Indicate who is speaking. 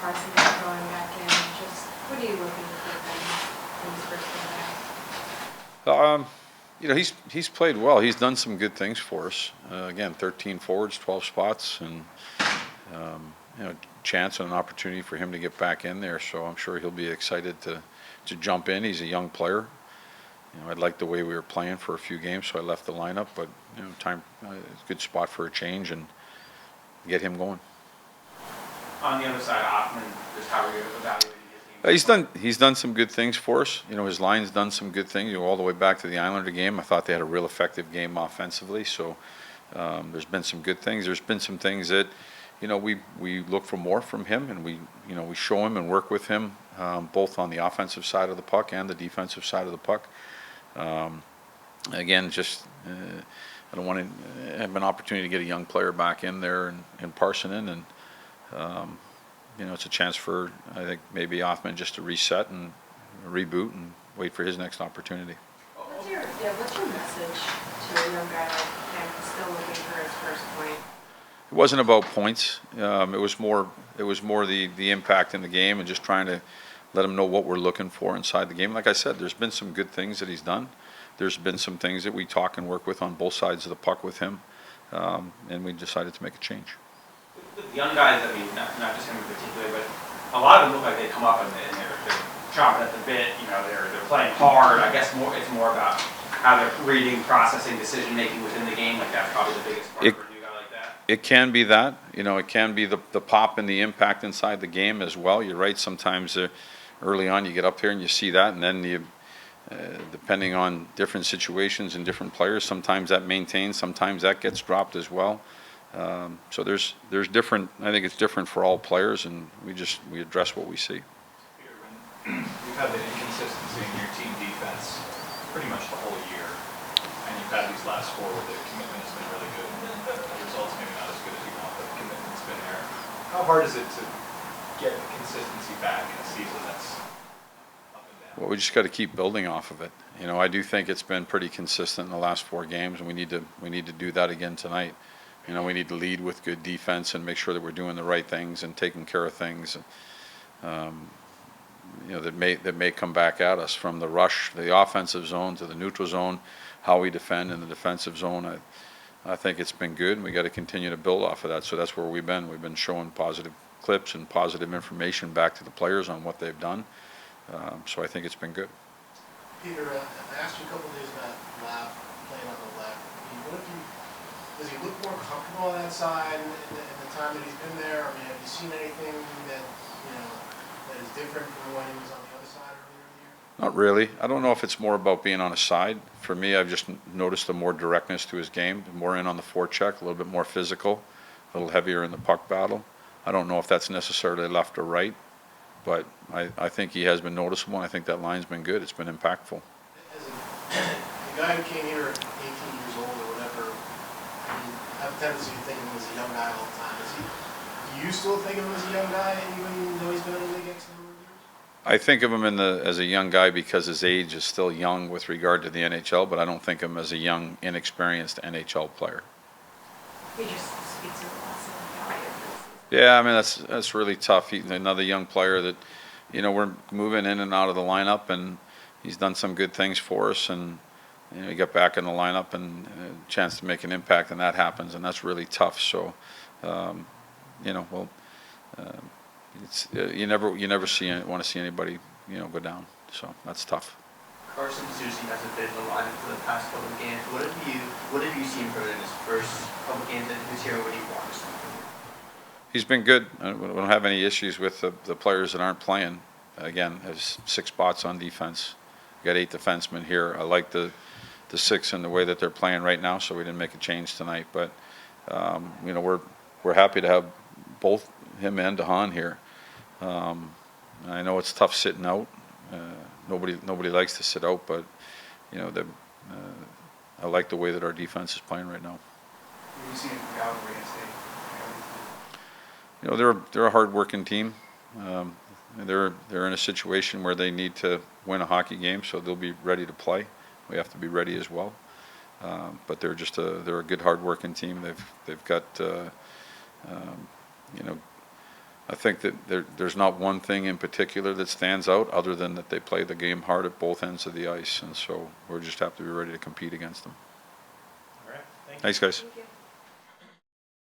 Speaker 1: Carson going back in. Just what are you looking for in his first game back?
Speaker 2: He's played well. He's done some good things for us. Again, 13 forwards, 12 spots, and chance and an opportunity for him to get back in there. So I'm sure he'll be excited to jump in. He's a young player. I liked the way we were playing for a few games, so I left the lineup. But it's a good spot for a change and get him going.
Speaker 3: On the other side, Hoffman, just how are you evaluating his game?
Speaker 2: He's done some good things for us. His line's done some good things. All the way back to the Islander game, I thought they had a real effective game offensively. So there's been some good things. There's been some things that we look for more from him, and we show him and work with him both on the offensive side of the puck and the defensive side of the puck. Again, just I don't want to have an opportunity to get a young player back in there and Parsonen, and it's a chance for, I think, maybe Hoffman just to reset and reboot and wait for his next opportunity.
Speaker 1: What's your message to a young guy like him who's still looking for his first point?
Speaker 2: It wasn't about points. It was more the impact in the game and just trying to let him know what we're looking for inside the game. Like I said, there's been some good things that he's done. There's been some things that we talk and work with on both sides of the puck with him, and we decided to make a change.
Speaker 3: With the young guys, I mean, not just him in particular, but a lot of them look like they come up and they're chomping at the bit. They're playing hard. I guess it's more about how they're reading, processing, decision making within the game. Like that's probably the biggest part for a new guy like that.
Speaker 2: It can be that. It can be the pop and the impact inside the game as well. You're right. Sometimes early on you get up here and you see that, and then you. Depending on different situations and different players, sometimes that maintains, sometimes that gets dropped as well. So there's different. I think it's different for all players, and we address what we see.
Speaker 4: Peter, when you've had the inconsistency in your team defense pretty much the whole year, and you've had these last four where the commitment has been really good. The results maybe not as good as you want, but the commitment's been there. How hard is it to get the consistency back in a season that's up and down?
Speaker 2: Well, we just got to keep building off of it. I do think it's been pretty consistent in the last 4 games, and we need to do that again tonight. We need to lead with good defense and make sure that we're doing the right things and taking care of things. That may come back at us from the rush, the offensive zone to the neutral zone, how we defend in the defensive zone. I think it's been good, and we got to continue to build off of that. So that's where we've been. We've been showing positive clips and positive information back to the players on what they've done. So I think it's been good.
Speaker 5: Peter, I asked you a couple of days about Lav playing on the left. Does he look more comfortable on that side in the time that he's been there? I mean, have you seen anything that is different from when he was on the other side earlier in the year?
Speaker 2: Not really. I don't know if it's more about being on a side. For me, I've just noticed a more directness to his game, more in on the forecheck, a little bit more physical, a little heavier in the puck battle. I don't know if that's necessarily left or right, but I think he has been noticeable, and I think that line's been good. It's been impactful.
Speaker 5: As a guy who came here at 18 years old or whatever, I have a tendency to think of him as a young guy all the time. Do you still think of him as a young guy, even though he's been in the league X number of years?
Speaker 2: I think of him as a young guy because his age is still young with regard to the NHL, but I don't think of him as a young, inexperienced NHL player.
Speaker 1: He just speaks of the loss of value of this season.
Speaker 2: Yeah, I mean that's really tough. He's another young player that, we're moving in and out of the lineup, and he's done some good things for us, and he got back in the lineup and a chance to make an impact, and that happens, and that's really tough. So, it's you never want to see anybody go down. So that's tough.
Speaker 6: Carson seriously hasn't been in the lineup for the past couple of games. What have you seen from him in his first couple of games that he was here? What do you want to see from him?
Speaker 2: He's been good. We don't have any issues with the players that aren't playing. Again, there's 6 spots on defense. We got 8 defensemen here. I like the 6 and the way that they're playing right now, so we didn't make a change tonight. But we're happy to have both him and DeHaan here. I know it's tough sitting out. Nobody likes to sit out, but I like the way that our defense is playing right now.
Speaker 4: What do you see in Calgary and State?
Speaker 2: They're a hard-working team. They're in a situation where they need to win a hockey game, so they'll be ready to play. We have to be ready as well. But they're a good hard-working team. They've got I think that there's not one thing in particular that stands out, other than that they play the game hard at both ends of the ice, and so we'll just have to be ready to compete against them.
Speaker 4: All right, thank you.
Speaker 2: Thanks, guys.
Speaker 1: Thank you.